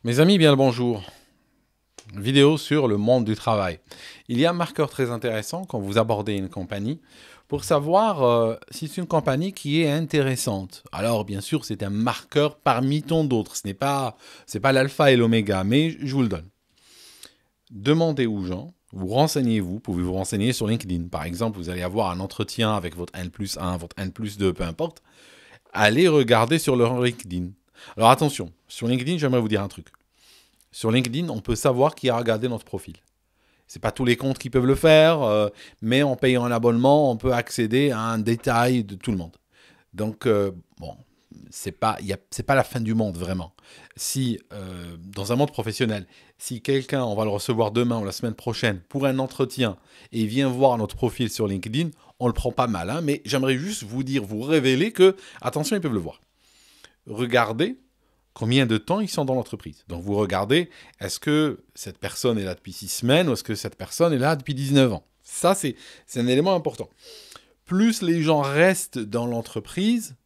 Mes amis, bien le bonjour. Vidéo sur le monde du travail. Il y a un marqueur très intéressant quand vous abordez une compagnie pour savoir si c'est une compagnie qui est intéressante. Alors, bien sûr, c'est un marqueur parmi tant d'autres. C'est pas l'alpha et l'oméga, mais je vous le donne. Demandez aux gens, vous renseignez-vous, vous pouvez vous renseigner sur LinkedIn. Par exemple, vous allez avoir un entretien avec votre N+1, votre N+2, peu importe. Allez regarder sur leur LinkedIn. Alors attention, sur LinkedIn, j'aimerais vous dire un truc. Sur LinkedIn, on peut savoir qui a regardé notre profil. Ce n'est pas tous les comptes qui peuvent le faire, mais en payant un abonnement, on peut accéder à un détail de tout le monde. Donc, bon, c'est pas la fin du monde, vraiment. Si, dans un monde professionnel, si quelqu'un, on va le recevoir demain ou la semaine prochaine pour un entretien et il vient voir notre profil sur LinkedIn, on le prend pas mal, hein, mais j'aimerais juste vous dire, vous révéler que, attention, ils peuvent le voir. Regardez combien de temps ils sont dans l'entreprise. Donc vous regardez, est-ce que cette personne est là depuis 6 semaines ou est-ce que cette personne est là depuis 19 ans. Ça, c'est un élément important. Plus les gens restent dans l'entreprise,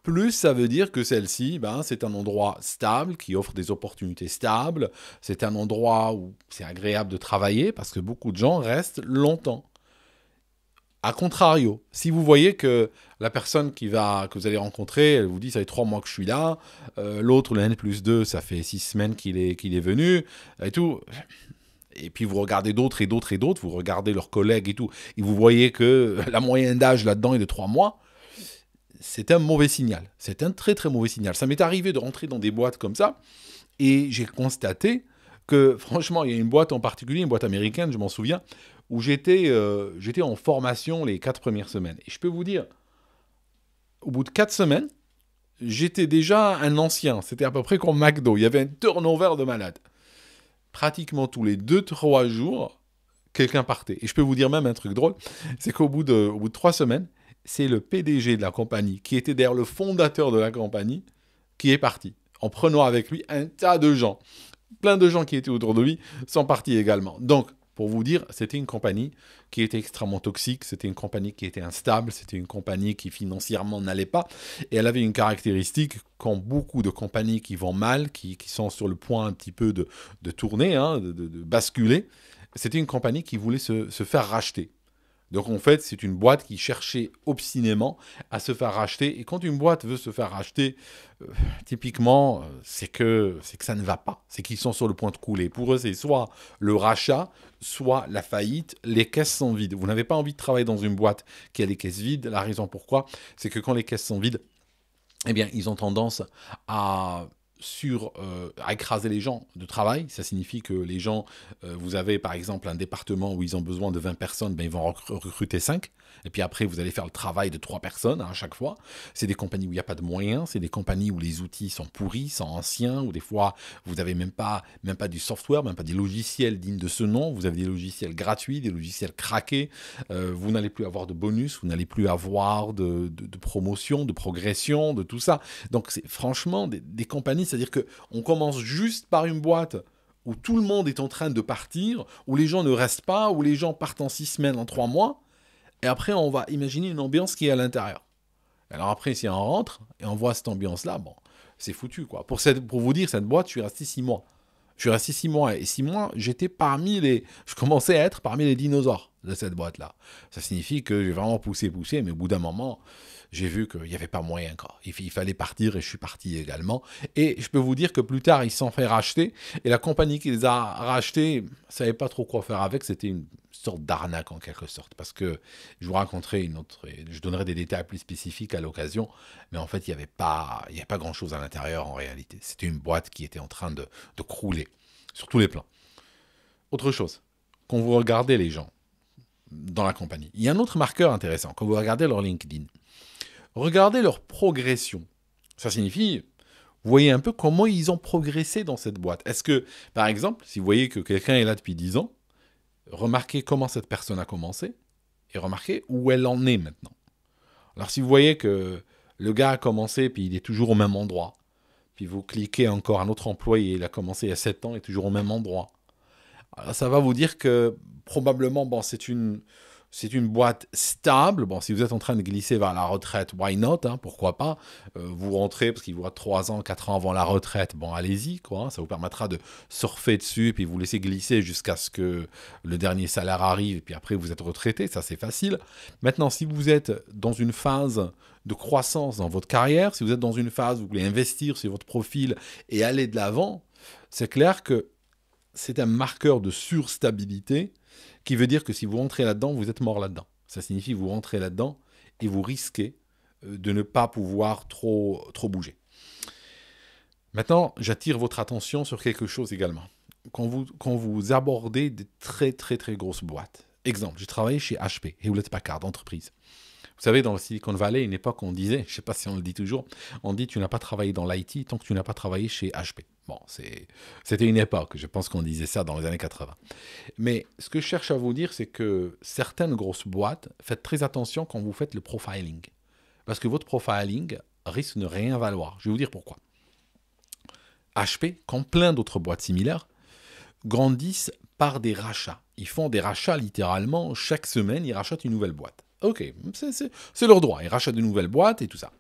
plus ça veut dire que celle-ci, c'est un endroit stable, qui offre des opportunités stables. C'est un endroit où c'est agréable de travailler parce que beaucoup de gens restent longtemps. A contrario, si vous voyez que la personne que vous allez rencontrer, elle vous dit ça fait 3 mois que je suis là, l'autre, le N+2, ça fait 6 semaines qu'il est venu, et tout, et puis vous regardez d'autres et d'autres et d'autres, vous regardez leurs collègues et tout, et vous voyez que la moyenne d'âge là-dedans est de 3 mois, c'est un mauvais signal. C'est un très très mauvais signal. Ça m'est arrivé de rentrer dans des boîtes comme ça, et j'ai constaté que franchement, il y a une boîte en particulier, une boîte américaine, je m'en souviens, où j'étais en formation les 4 premières semaines. Et je peux vous dire, au bout de 4 semaines, j'étais déjà un ancien. C'était à peu près comme McDo. Il y avait un turnover de malade. Pratiquement tous les 2-3 jours, quelqu'un partait. Et je peux vous dire même un truc drôle, c'est qu'au bout de 3 semaines, c'est le PDG de la compagnie, qui était d'ailleurs le fondateur de la compagnie, qui est parti, en prenant avec lui un tas de gens. Plein de gens qui étaient autour de lui sont partis également. Donc, pour vous dire, c'était une compagnie qui était extrêmement toxique, c'était une compagnie qui était instable, c'était une compagnie qui financièrement n'allait pas. Et elle avait une caractéristique qu'ont beaucoup de compagnies qui vont mal, qui sont sur le point un petit peu de tourner, hein, de basculer. C'était une compagnie qui voulait se faire racheter. Donc en fait, c'est une boîte qui cherchait obstinément à se faire racheter. Et quand une boîte veut se faire racheter, typiquement, c'est que ça ne va pas. C'est qu'ils sont sur le point de couler. Pour eux, c'est soit le rachat, soit la faillite. Les caisses sont vides. Vous n'avez pas envie de travailler dans une boîte qui a les caisses vides. La raison pourquoi, c'est que quand les caisses sont vides, eh bien, ils ont tendance à à écraser les gens de travail. Ça signifie que les gens, vous avez par exemple un département où ils ont besoin de 20 personnes, ils vont recruter 5. Et puis après, vous allez faire le travail de 3 personnes à chaque fois. C'est des compagnies où il n'y a pas de moyens, c'est des compagnies où les outils sont pourris, sont anciens, où des fois, vous n'avez même pas du software, même pas des logiciels dignes de ce nom. Vous avez des logiciels gratuits, des logiciels craqués. Vous n'allez plus avoir de bonus, vous n'allez plus avoir de promotion, de progression, de tout ça. Donc, c'est franchement des compagnies, c'est-à-dire qu'on commence juste par une boîte où tout le monde est en train de partir, où les gens ne restent pas, où les gens partent en 6 semaines, en 3 mois, et après, on va imaginer une ambiance qui est à l'intérieur. Alors après, si on rentre et on voit cette ambiance-là, bon, c'est foutu, quoi. Pour vous dire, cette boîte, je suis resté 6 mois. Je suis resté 6 mois, et 6 mois, je commençais à être parmi les dinosaures de cette boîte-là. Ça signifie que j'ai vraiment poussé, mais au bout d'un moment, j'ai vu qu'il n'y avait pas moyen, quoi. Il fallait partir, et je suis parti également. Et je peux vous dire que plus tard, ils se sont fait racheter, et la compagnie qui les a rachetés ne savait pas trop quoi faire avec. C'était une sorte d'arnaque en quelque sorte, parce que je vous raconterai je donnerai des détails plus spécifiques à l'occasion, mais en fait, il n'y avait pas grand-chose à l'intérieur en réalité. C'était une boîte qui était en train de crouler sur tous les plans. Autre chose, quand vous regardez les gens dans la compagnie, il y a un autre marqueur intéressant. Quand vous regardez leur LinkedIn, regardez leur progression. Ça signifie, vous voyez un peu comment ils ont progressé dans cette boîte. Est-ce que, par exemple, si vous voyez que quelqu'un est là depuis 10 ans, remarquez comment cette personne a commencé et remarquez où elle en est maintenant. Alors si vous voyez que le gars a commencé puis il est toujours au même endroit, puis vous cliquez encore un autre employé, il a commencé il y a 7 ans et toujours au même endroit, alors ça va vous dire que probablement, C'est une boîte stable. Bon, si vous êtes en train de glisser vers la retraite, why not, hein, pourquoi pas. Vous rentrez parce qu'il vous reste 3 ans, 4 ans avant la retraite, bon, allez-y, quoi. Ça vous permettra de surfer dessus, puis vous laisser glisser jusqu'à ce que le dernier salaire arrive, et puis après vous êtes retraité, ça c'est facile. Maintenant, si vous êtes dans une phase de croissance dans votre carrière, si vous êtes dans une phase où vous voulez investir sur votre profil et aller de l'avant, c'est clair que c'est un marqueur de surstabilité qui veut dire que si vous rentrez là-dedans, vous êtes mort là-dedans. Ça signifie que vous rentrez là-dedans et vous risquez de ne pas pouvoir trop bouger. Maintenant, j'attire votre attention sur quelque chose également. Quand vous abordez des très très très grosses boîtes, exemple, j'ai travaillé chez HP, Hewlett Packard, entreprise. Vous savez, dans le Silicon Valley, une époque, on disait, je ne sais pas si on le dit toujours, on dit tu n'as pas travaillé dans l'IT tant que tu n'as pas travaillé chez HP. Bon, c'était une époque, je pense qu'on disait ça dans les années 80. Mais ce que je cherche à vous dire, c'est que certaines grosses boîtes, faites très attention quand vous faites le profiling. Parce que votre profiling risque de ne rien valoir. Je vais vous dire pourquoi. HP, comme plein d'autres boîtes similaires, grandissent par des rachats. Ils font des rachats littéralement, chaque semaine, ils rachètent une nouvelle boîte. Ok, c'est leur droit, ils rachètent de nouvelles boîtes et tout ça.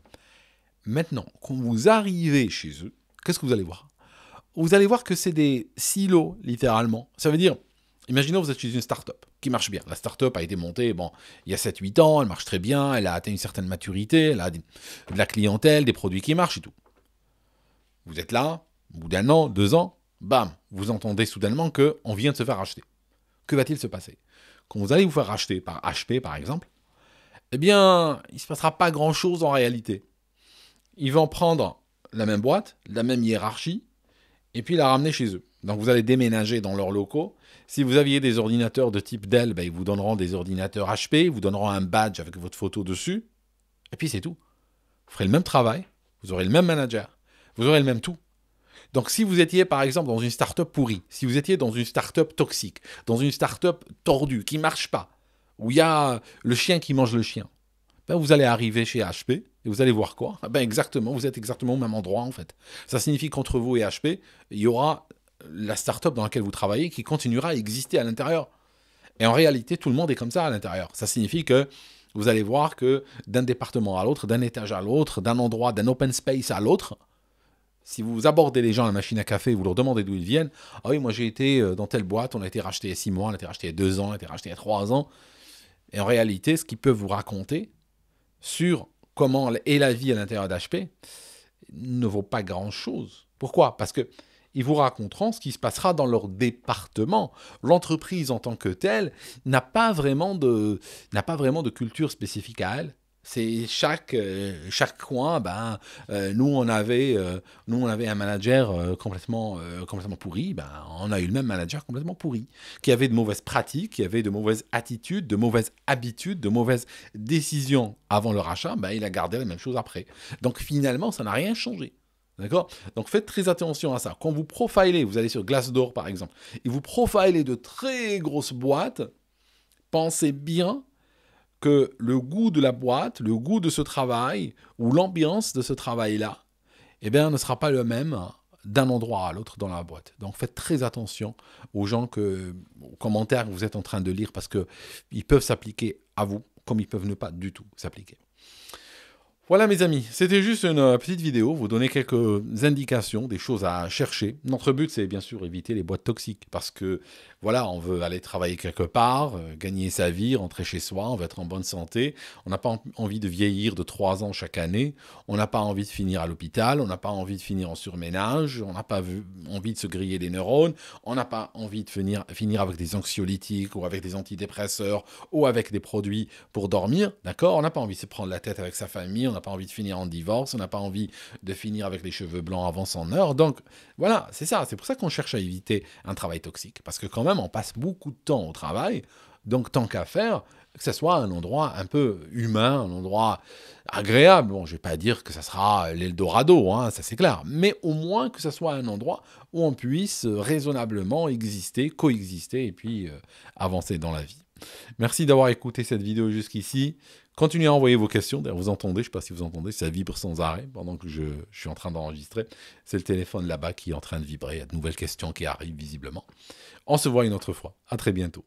Maintenant, quand vous arrivez chez eux, qu'est-ce que vous allez voir? Vous allez voir que c'est des silos, littéralement. Ça veut dire, imaginons que vous êtes chez une start-up qui marche bien. La start-up a été montée il y a 7-8 ans, elle marche très bien, elle a atteint une certaine maturité, elle a de la clientèle, des produits qui marchent et tout. Vous êtes là, au bout d'1 an, 2 ans, bam, vous entendez soudainement qu'on vient de se faire racheter. Que va-t-il se passer? Quand vous allez vous faire racheter par HP, par exemple, eh bien, il ne se passera pas grand-chose en réalité. Ils vont prendre la même boîte, la même hiérarchie, et puis la ramener chez eux. Donc vous allez déménager dans leurs locaux. Si vous aviez des ordinateurs de type Dell, ils vous donneront des ordinateurs HP, ils vous donneront un badge avec votre photo dessus, et puis c'est tout. Vous ferez le même travail, vous aurez le même manager, vous aurez le même tout. Donc si vous étiez par exemple dans une start-up pourrie, si vous étiez dans une start-up toxique, dans une start-up tordue, qui ne marche pas, où il y a le chien qui mange le chien, vous allez arriver chez HP et vous allez voir quoi? Exactement, vous êtes exactement au même endroit en fait. Ça signifie qu'entre vous et HP, il y aura la start-up dans laquelle vous travaillez qui continuera à exister à l'intérieur. Et en réalité, tout le monde est comme ça à l'intérieur. Ça signifie que vous allez voir que d'un département à l'autre, d'un étage à l'autre, d'un endroit, d'un open space à l'autre, si vous abordez les gens à la machine à café, vous leur demandez d'où ils viennent, ah oui, moi j'ai été dans telle boîte, on a été racheté il y a 6 mois, on a été racheté il y a 2 ans, on a été racheté il y a 3 ans. Et en réalité, ce qu'ils peuvent vous raconter sur comment est la vie à l'intérieur d'HP ne vaut pas grand-chose. Pourquoi? Parce qu'ils vous raconteront ce qui se passera dans leur département. L'entreprise en tant que telle n'a pas vraiment de culture spécifique à elle. C'est chaque coin, nous on avait un manager complètement pourri, on a eu le même manager complètement pourri, qui avait de mauvaises pratiques, qui avait de mauvaises attitudes, de mauvaises habitudes, de mauvaises décisions avant le rachat, il a gardé la même chose après. Donc finalement, ça n'a rien changé. D'accord? Donc faites très attention à ça. Quand vous profilez, vous allez sur Glassdoor par exemple, et vous profilez de très grosses boîtes, pensez bien que le goût de la boîte, le goût de ce travail, ou l'ambiance de ce travail-là, ne sera pas le même d'un endroit à l'autre dans la boîte. Donc faites très attention aux aux commentaires que vous êtes en train de lire, parce qu'ils peuvent s'appliquer à vous, comme ils peuvent ne pas du tout s'appliquer. Voilà mes amis, c'était juste une petite vidéo, vous donner quelques indications, des choses à chercher. Notre but c'est bien sûr éviter les boîtes toxiques parce que voilà, on veut aller travailler quelque part, gagner sa vie, rentrer chez soi, on veut être en bonne santé. On n'a pas envie de vieillir de 3 ans chaque année, on n'a pas envie de finir à l'hôpital, on n'a pas envie de finir en surménage, on n'a pas envie de se griller les neurones, on n'a pas envie de finir avec des anxiolytiques ou avec des antidépresseurs ou avec des produits pour dormir, d'accord? On n'a pas envie de se prendre la tête avec sa famille, on n'a pas envie de finir en divorce, on n'a pas envie de finir avec les cheveux blancs avant son heure. Donc voilà, c'est ça, c'est pour ça qu'on cherche à éviter un travail toxique. Parce que quand même, on passe beaucoup de temps au travail, donc tant qu'à faire, que ce soit un endroit un peu humain, un endroit agréable. Bon, je ne vais pas dire que ça sera l'Eldorado, ça c'est clair, mais au moins que ce soit un endroit où on puisse raisonnablement exister, coexister et puis avancer dans la vie. Merci d'avoir écouté cette vidéo jusqu'ici. Continuez à envoyer vos questions. D'ailleurs, vous entendez, je ne sais pas si vous entendez, ça vibre sans arrêt pendant que je suis en train d'enregistrer. C'est le téléphone là-bas qui est en train de vibrer. Il y a de nouvelles questions qui arrivent visiblement. On se voit une autre fois. À très bientôt.